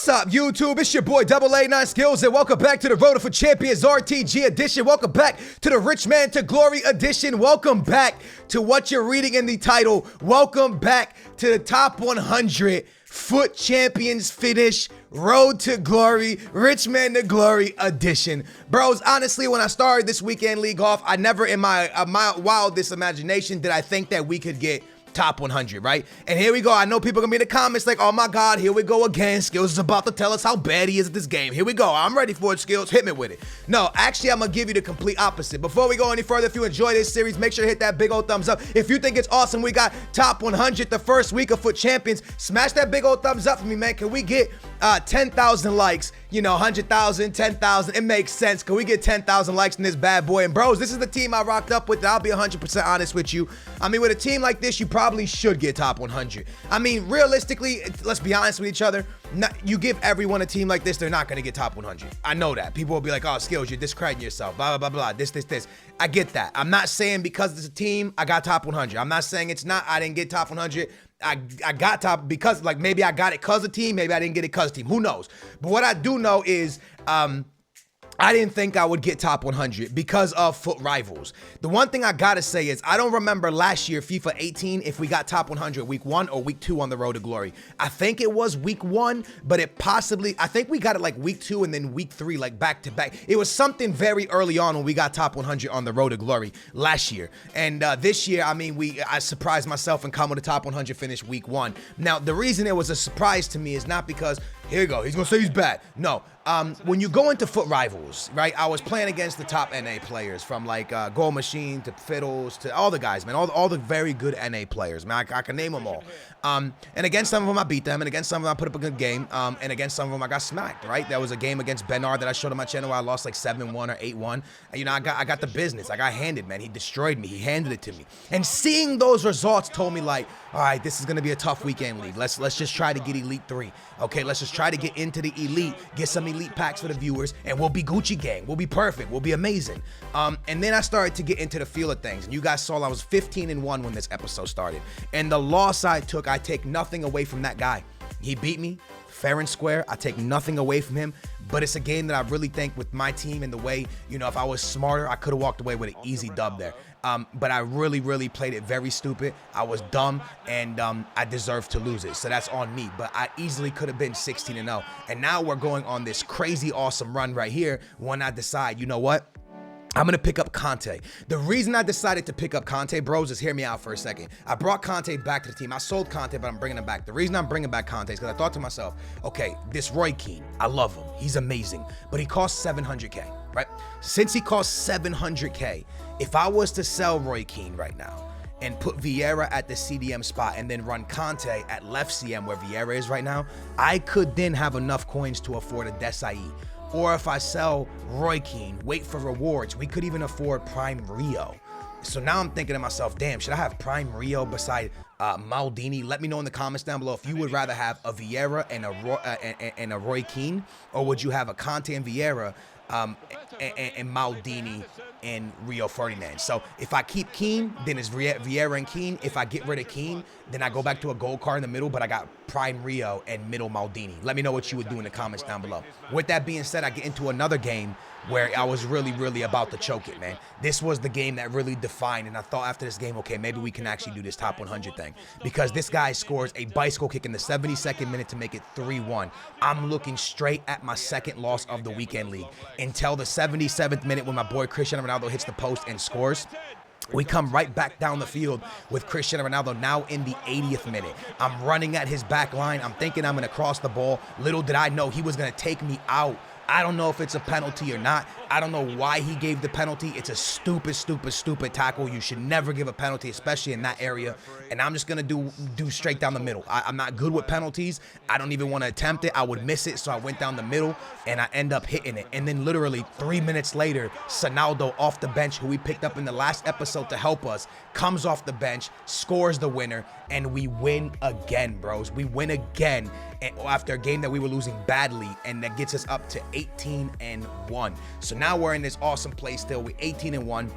What's up, YouTube? It's your boy AA9 Skills, and welcome back to the Road to FUT Champions RTG edition. Welcome back to the Rich Man to Glory edition. Welcome back to what you're reading in the title. Welcome back to the top 100 FUT Champions finish, Road to Glory, Rich Man to Glory edition. Bros, honestly, when I started this weekend league off, I never in my wildest imagination did I think that we could get top 100, right? And here we go. I know people are gonna be in the comments like, oh my God, here we go again. Skills is about to tell us how bad he is at this game. Here we go. I'm ready for it, Skills. Hit me with it. No, actually, I'm gonna give you the complete opposite. Before we go any further, if you enjoy this series, make sure to hit that big old thumbs up. If you think it's awesome, we got top 100 the first week of FUT Champions. Smash that big old thumbs up for me, man. Can we get 10,000 likes? You know, 100,000, 10,000. It makes sense. Can we get 10,000 likes in this bad boy? And bros, this is the team I rocked up with. I'll be 100% honest with you. I mean, with a team like this, you probably should get top 100. I mean, realistically, let's be honest with each other. You give everyone a team like this, they're not going to get top 100. I know that. People will be like, oh, Skills, you're discrediting yourself, blah, blah, blah, blah, this. I get that. I'm not saying because it's a team, I got top 100. I'm not saying it's not, I didn't get top 100. I got top because, like, maybe I got it because of team, maybe I didn't get it because of team. Who knows? But what I do know is, I didn't think I would get top 100 because of FUT Rivals. The one thing I gotta say is I don't remember last year, FIFA 18, if we got top 100 week 1 or week 2 on the Road to Glory. I think it was week 1, but I think we got it like week 2 and then week 3, like back to back. It was something very early on when we got top 100 on the Road to Glory last year. And this year, I mean, I surprised myself and come with a top 100 finish week 1. Now, the reason it was a surprise to me is not because, here you go, he's gonna say he's bad. No. When you go into FUT Rivals, right, I was playing against the top NA players from like Goal Machine to Fiddles to all the guys, man, all the very good NA players, man, I can name them all. And against some of them I beat them, and against some of them I put up a good game, and against some of them I got smacked, right? There was a game against Bernard that I showed on my channel where I lost like 7-1 or 8-1, and you know, I got the business, I got handed, man, he destroyed me, he handed it to me. And seeing those results told me like, all right, this is gonna be a tough weekend league, let's just try to get Elite 3, okay, let's just try to get into the Elite, get some Elite packs for the viewers, and we'll be Gucci gang, we'll be perfect, we'll be amazing. And then I started to get into the feel of things, and you guys saw I was 15-1 when this episode started, and the loss I took, I take nothing away from that guy. He beat me fair and square. I take nothing away from him, but it's a game that I really think with my team and the way, you know, if I was smarter, I could have walked away with an easy dub there. But I really played it very stupid. I was dumb, and I deserved to lose it. So that's on me. But I easily could have been 16-0. And now we're going on this crazy awesome run right here when I decide, you know what? I'm going to pick up Conte. The reason I decided to pick up Conte, bros, is hear me out for a second. I brought Conte back to the team. I sold Conte, but I'm bringing him back. The reason I'm bringing back Conte is because I thought to myself, okay, this Roy Keane, I love him. He's amazing. But he costs 700K, right? Since he costs 700K, if I was to sell Roy Keane right now and put Vieira at the CDM spot and then run Conte at left CM where Vieira is right now, I could then have enough coins to afford a Desai. Or if I sell Roy Keane, wait for rewards, we could even afford Prime Rio. So now I'm thinking to myself, damn, should I have Prime Rio beside Maldini? Let me know in the comments down below if you would rather have a Vieira and a Roy Keane, or would you have a Conte and Vieira and Maldini and Rio Ferdinand. So if I keep Keane, then it's Vieira and Keane. If I get rid of Keane, then I go back to a gold card in the middle, but I got Prime Rio and middle Maldini. Let me know what you would do in the comments down below. With that being said, I get into another game where I was really about to choke it, man. This was the game that really defined, and I thought after this game, okay, maybe we can actually do this top 100 thing, because this guy scores a bicycle kick in the 72nd minute to make it 3-1. I'm looking straight at my second loss of the weekend league until the 77th minute when my boy Cristiano Ronaldo hits the post and scores. We come right back down the field with Cristiano Ronaldo now in the 80th minute. I'm running at his back line. I'm thinking I'm going to cross the ball. Little did I know he was going to take me out. I don't know if it's a penalty or not. I don't know why he gave the penalty. It's a stupid tackle. You should never give a penalty, especially in that area. And I'm just going to do straight down the middle. I'm not good with penalties. I don't even want to attempt it. I would miss it, so I went down the middle, and I end up hitting it. And then literally 3 minutes later, Sonaldo off the bench, who we picked up in the last episode to help us, comes off the bench, scores the winner, and we win again, bros. We win again after a game that we were losing badly, and that gets us up to 18-1. So now we're in this awesome place still. We're 18-1.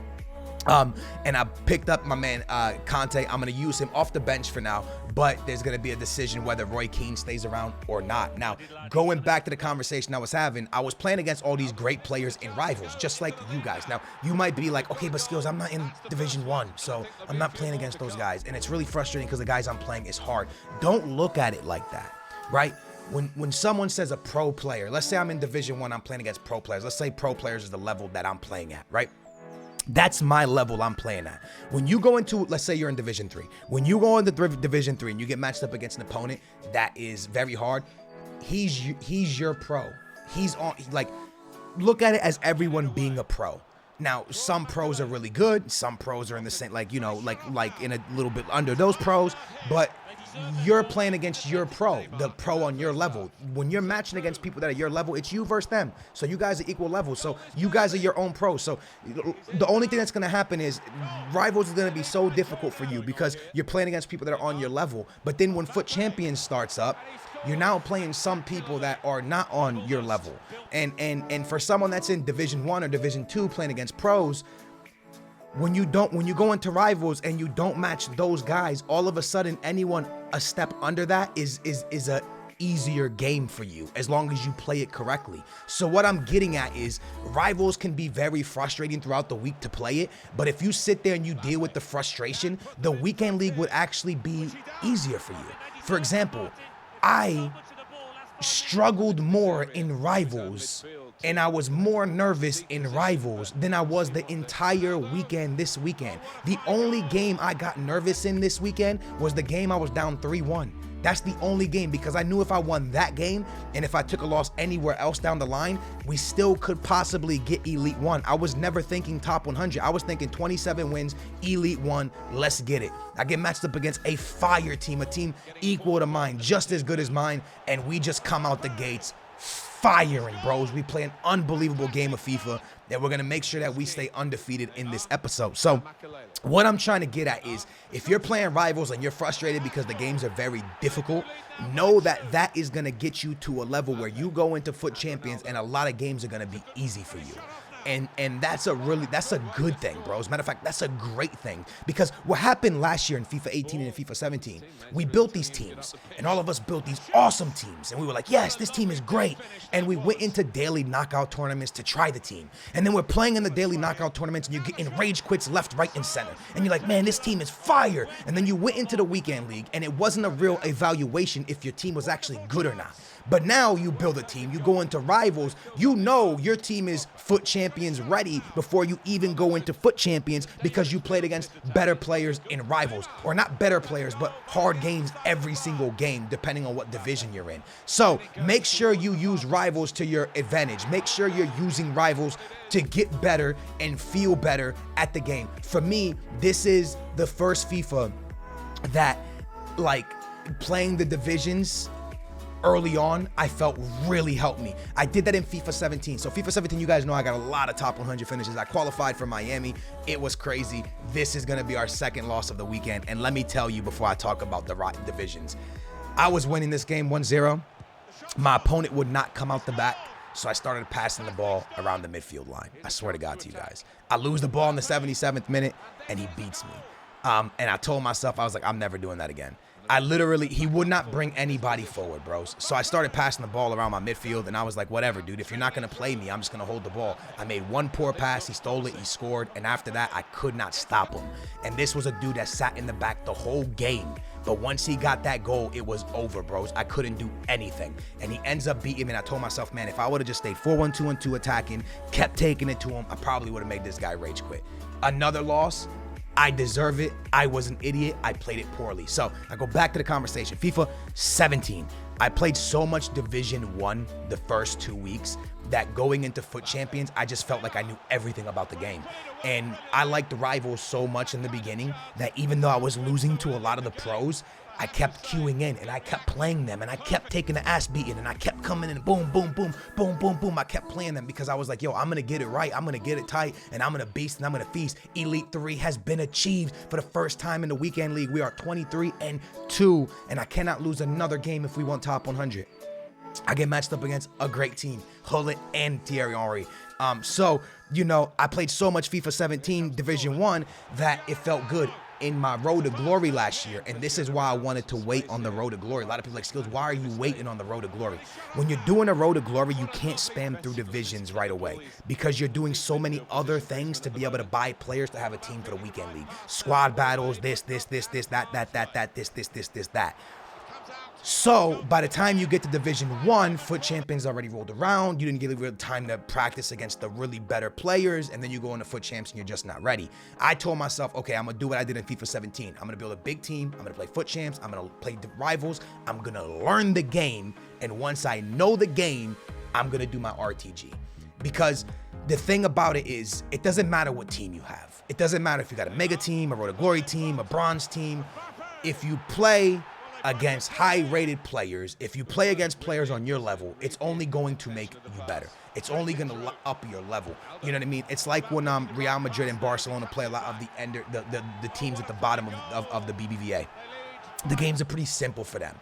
And I picked up my man Conte. I'm going to use him off the bench for now, but there's going to be a decision whether Roy Keane stays around or not. Now, going back to the conversation I was having, I was playing against all these great players in Rivals, just like you guys. Now, you might be like, okay, but Skills, I'm not in Division 1, so I'm not playing against those guys. And it's really frustrating because the guys I'm playing is hard. Don't look at it like that, right? When someone says a pro player, let's say I'm in Division 1, I'm playing against pro players. Let's say pro players is the level that I'm playing at, right? That's my level I'm playing at. When you go into, let's say you're in Division 3. When you go into Division 3 and you get matched up against an opponent that is very hard, he's your pro. He's on, like, look at it as everyone being a pro. Now, some pros are really good. Some pros are in the same, like, you know, like in a little bit under those pros, but you're playing against your pro, the pro on your level. When you're matching against people that are your level, it's you versus them. So you guys are equal levels. So you guys are your own pros. So the only thing that's going to happen is Rivals is going to be so difficult for you because you're playing against people that are on your level. But then when FUT Champions starts up, you're now playing some people that are not on your level. And for someone that's in Division 1 or Division 2 playing against pros, when you go into Rivals and you don't match those guys, all of a sudden anyone a step under that is a easier game for you as long as you play it correctly. So what I'm getting at is Rivals can be very frustrating throughout the week to play it, but if you sit there and you deal with the frustration, the weekend league would actually be easier for you. For example, I struggled more in Rivals and I was more nervous in Rivals than I was the entire weekend this weekend. The only game I got nervous in this weekend was the game I was down 3-1. That's the only game, because I knew if I won that game and if I took a loss anywhere else down the line, we still could possibly get Elite 1. I was never thinking top 100. I was thinking 27 wins, Elite 1, let's get it. I get matched up against a fire team, a team equal to mine, just as good as mine, and we just come out the gates firing, bros. We play an unbelievable game of FIFA, and we're going to make sure that we stay undefeated in this episode. So what I'm trying to get at is, if you're playing Rivals and you're frustrated because the games are very difficult, know that that is going to get you to a level where you go into FUT Champions and a lot of games are going to be easy for you. And that's a good thing, bro. As a matter of fact, that's a great thing, because what happened last year in FIFA 18 and in FIFA 17, we built these teams and all of us built these awesome teams. And we were like, yes, this team is great. And we went into daily knockout tournaments to try the team. And then we're playing in the daily knockout tournaments and you're getting rage quits left, right, and center. And you're like, man, this team is fire. And then you went into the weekend league and it wasn't a real evaluation if your team was actually good or not. But now you build a team, you go into Rivals, you know your team is FUT Champions ready before you even go into FUT Champions, because you played against better players in Rivals. Or not better players, but hard games every single game, depending on what division you're in. So make sure you use Rivals to your advantage. Make sure you're using Rivals to get better and feel better at the game. For me, this is the first FIFA that, like, playing the divisions early on, I felt really helped me. I did that in FIFA 17. So FIFA 17, you guys know I got a lot of top 100 finishes. I qualified for Miami. It was crazy. This is going to be our second loss of the weekend. And let me tell you, before I talk about the divisions, I was winning this game 1-0. My opponent would not come out the back, so I started passing the ball around the midfield line. I swear to God to you guys. I lose the ball in the 77th minute, and he beats me. And I told myself, I was like, I'm never doing that again. He would not bring anybody forward, bros. So I started passing the ball around my midfield, and I was like, whatever, dude. If you're not going to play me, I'm just going to hold the ball. I made one poor pass. He stole it. He scored. And after that, I could not stop him. And this was a dude that sat in the back the whole game. But once he got that goal, it was over, bros. I couldn't do anything. And he ends up beating me. And I told myself, man, if I would have just stayed 4-1-2-1-2 attacking, kept taking it to him, I probably would have made this guy rage quit. Another loss. I deserve it. I was an idiot. I played it poorly. So I go back to the conversation. FIFA 17. I played so much Division 1 the first 2 weeks that going into FUT Champions, I just felt like I knew everything about the game. And I liked the Rivals so much in the beginning that even though I was losing to a lot of the pros, I kept queuing in and I kept playing them and I kept taking the ass beating and I kept coming in, boom, boom, boom, boom, boom, boom. I kept playing them because I was like, yo, I'm going to get it right. I'm going to get it tight and I'm going to beast and I'm going to feast. Elite 3 has been achieved for the first time in the weekend league. We are 23-2 and I cannot lose another game if we want top 100. I get matched up against a great team, Hullet and Thierry Henry. So you know, I played so much FIFA 17 Division 1 that it felt good in my road to glory last year. And this is why I wanted to wait on the road to glory. A lot of people are like, Skills, why are you waiting on the road to glory? When you're doing a road to glory, you can't spam through divisions right away because you're doing so many other things to be able to buy players to have a team for the weekend league. Squad battles, this, that. So by the time you get to Division 1, FUT Champions already rolled around. You didn't get real time to practice against the really better players, and then you go into FUT Champs and you're just not ready. I told myself, okay, I'm gonna do what I did in FIFA 17. I'm gonna build a big team. I'm gonna play FUT Champs. I'm gonna play the rivals. I'm gonna learn the game, and once I know the game, I'm gonna do my RTG. Because the thing about it is, it doesn't matter what team you have. It doesn't matter if you got a mega team, a road to glory team, a bronze team. If you play against high-rated players, if you play against players on your level, it's only going to make you better. It's only going to up your level. You know what I mean? It's like when Real Madrid and Barcelona play a lot of the teams at the bottom of the BBVA. The games are pretty simple for them.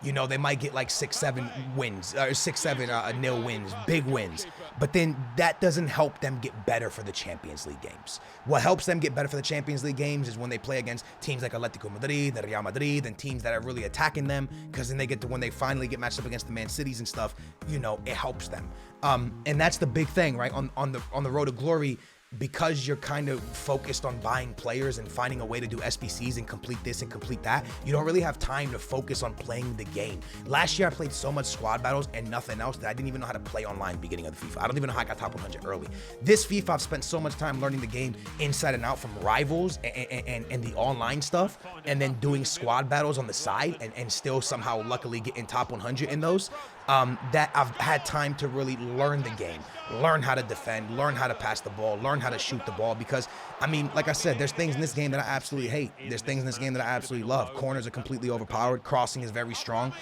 You know, they might get like 6-7 wins, or 6-7 nil wins, big wins. But then that doesn't help them get better for the Champions League games. What helps them get better for the Champions League games is when they play against teams like Atletico Madrid, the Real Madrid, and teams that are really attacking them. Because then they get to, when they finally get matched up against the Man Cities and stuff, you know, it helps them. And that's the big thing, right? On the road to glory. Because you're kind of focused on buying players and finding a way to do SBCs and complete this and complete that, you don't really have time to focus on playing the game. Last year, I played so much squad battles and nothing else that I didn't even know how to play online beginning of the FIFA. I don't even know how I got top 100 early. This FIFA, I've spent so much time learning the game inside and out from rivals and the online stuff, and then doing squad battles on the side and still somehow luckily getting top 100 in those. That I've had time to really learn the game, learn how to defend, learn how to pass the ball, learn how to shoot the ball. Because, I mean, like I said, there's things in this game that I absolutely hate. There's things in this game that I absolutely love. Corners are completely overpowered. Crossing is very strong.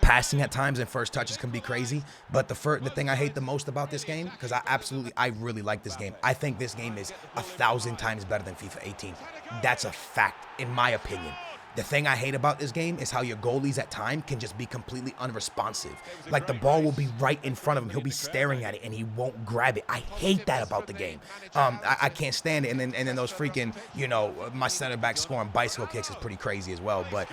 Passing at times and first touches can be crazy. But the thing I hate the most about this game, because I really like this game. I think this game is 1,000 times better than FIFA 18. That's a fact, in my opinion. The thing I hate about this game is how your goalies at time can just be completely unresponsive. Like the ball will be right in front of him. He'll be staring at it and he won't grab it. I hate that about the game. I can't stand it. And then those freaking, you know, my center back scoring bicycle kicks is pretty crazy as well. But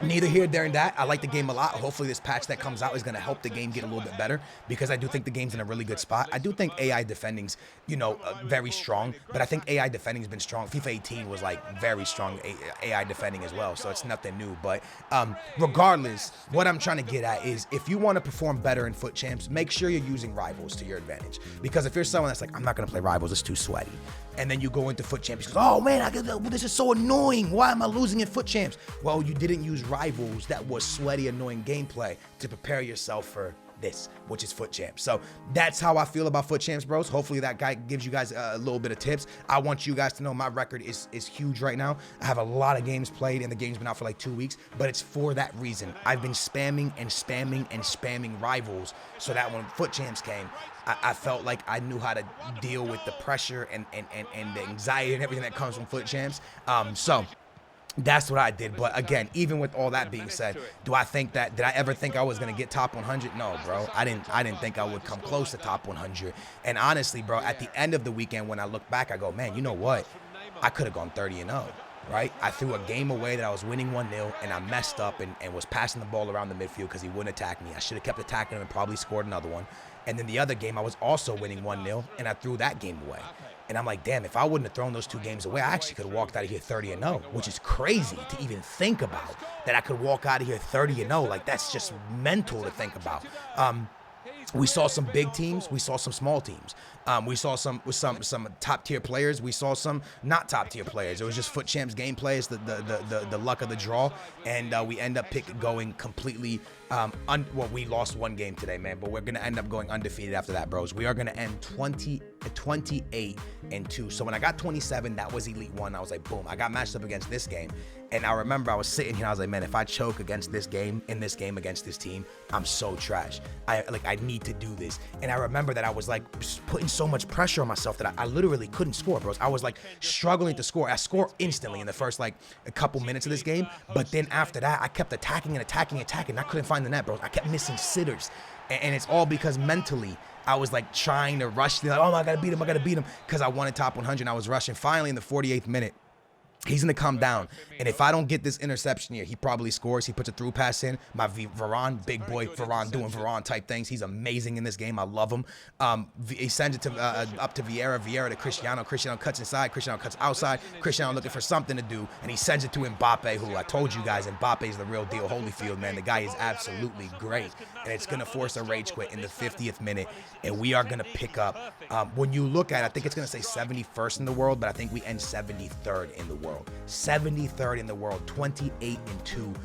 neither here nor that. I like the game a lot. Hopefully this patch that comes out is going to help the game get a little bit better, because I do think the game's in a really good spot. I do think AI defending's, you know, very strong, but I think AI defending's been strong. FIFA 18 was like very strong AI defending as well, so it's nothing new. But regardless, what I'm trying to get at is, if you want to perform better in FUT Champs, make sure you're using rivals to your advantage. Because if you're someone that's like, I'm not going to play rivals, it's too sweaty, and then you go into FUT Champs, oh man, this is so annoying. Why am I losing in FUT Champs? Well, you didn't use rivals that was sweaty, annoying gameplay to prepare yourself for this, which is FUT Champs. So that's how I feel about FUT Champs, bros. Hopefully that guy gives you guys a little bit of tips. I want you guys to know my record is huge right now. I have a lot of games played, and the game's been out for like 2 weeks, but it's for that reason. I've been spamming rivals, so that when FUT Champs came, I felt like I knew how to deal with the pressure and the anxiety and everything that comes from FUT Champs. So that's what I did. But again, even with all that being said, did I ever think I was gonna get top 100? No, bro. I didn't think I would come close to top 100. And honestly, bro, at the end of the weekend, when I look back, I go, man, you know what? I could have gone 30-0. Right? I threw a game away that I was winning 1-0, and I messed up and was passing the ball around the midfield because he wouldn't attack me. I should have kept attacking him and probably scored another one. And then the other game, I was also winning 1-0, and I threw that game away. And I'm like, damn, if I wouldn't have thrown those 2 games away, I actually could have walked out of here 30-0, which is crazy to even think about, that I could walk out of here 30-0. Like, that's just mental to think about. We saw some big teams. We saw some small teams. We saw some top tier players. We saw some not top tier players. It was just FUT Champs gameplay. It's the luck of the draw, and we end up going completely. Well, we lost 1 game today, man, but we're gonna end up going undefeated after that, bros. We are gonna end 28-2. So when I got 27, that was Elite 1. I was like, boom. I got matched up against this game, and I remember I was sitting here. I was like, man, if I choke against this game against this team, I'm so trash. I need to do this. And I remember that I was like putting so much pressure on myself that I literally couldn't score, bros. I was like struggling to score. I scored instantly in the first like a couple minutes of this game, but then after that, I kept attacking. I couldn't find the net, bros. I kept missing sitters. And it's all because mentally, I was like trying to rush. Like, oh, I gotta beat him, because I wanted top 100. And I was rushing. Finally, in the 48th minute, he's going to come down. And if I don't get this interception here, he probably scores. He puts a through pass in. My Varane, big boy Varane, doing Varane type things. He's amazing in this game. I love him. He sends it to up to Vieira. Vieira to Cristiano. Cristiano cuts inside. Cristiano cuts outside. Cristiano looking for something to do. And he sends it to Mbappe, who I told you guys, Mbappe is the real deal. Holyfield, man. The guy is absolutely great. And it's going to force a rage quit in the 50th minute. And we are going to pick up. When you look at it, I think it's going to say 71st in the world, but I think we end 73rd in the world. 73rd in the world, 28-2.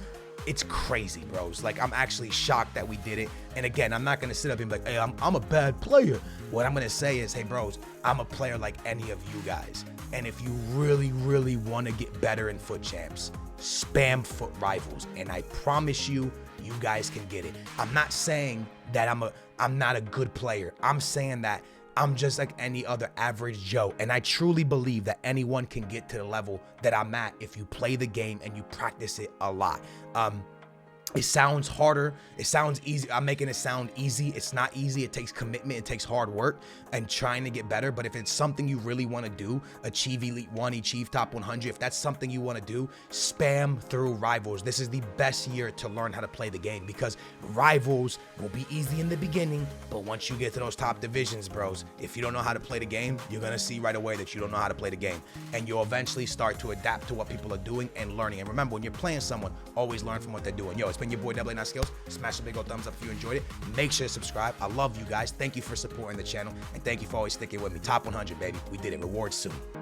It's crazy, bros. Like, I'm actually shocked that we did it. And again, I'm not gonna sit up and be like, hey, I'm a bad player. What I'm gonna say is, hey, bros, I'm a player like any of you guys. And if you really, really want to get better in FUT champs, spam FUT rivals, and I promise you, you guys can get it. I'm not saying that I'm not a good player. I'm saying that I'm just like any other average Joe. And I truly believe that anyone can get to the level that I'm at if you play the game and you practice it a lot. It sounds harder. It sounds easy. I'm making it sound easy. It's not easy. It takes commitment. It takes hard work and trying to get better. But if it's something you really want to do, achieve Elite 1, achieve top 100, if that's something you want to do, spam through Rivals. This is the best year to learn how to play the game, because Rivals will be easy in the beginning, but once you get to those top divisions, bros, if you don't know how to play the game, you're going to see right away that you don't know how to play the game. And you'll eventually start to adapt to what people are doing and learning. And remember, when you're playing someone, always learn from what they're doing. Yo, it's been your boy AA9 Skills. Smash the big old thumbs up if you enjoyed it. Make sure to subscribe. I love you guys. Thank you for supporting the channel, and thank you for always sticking with me. Top 100, baby. We did it. Rewards soon.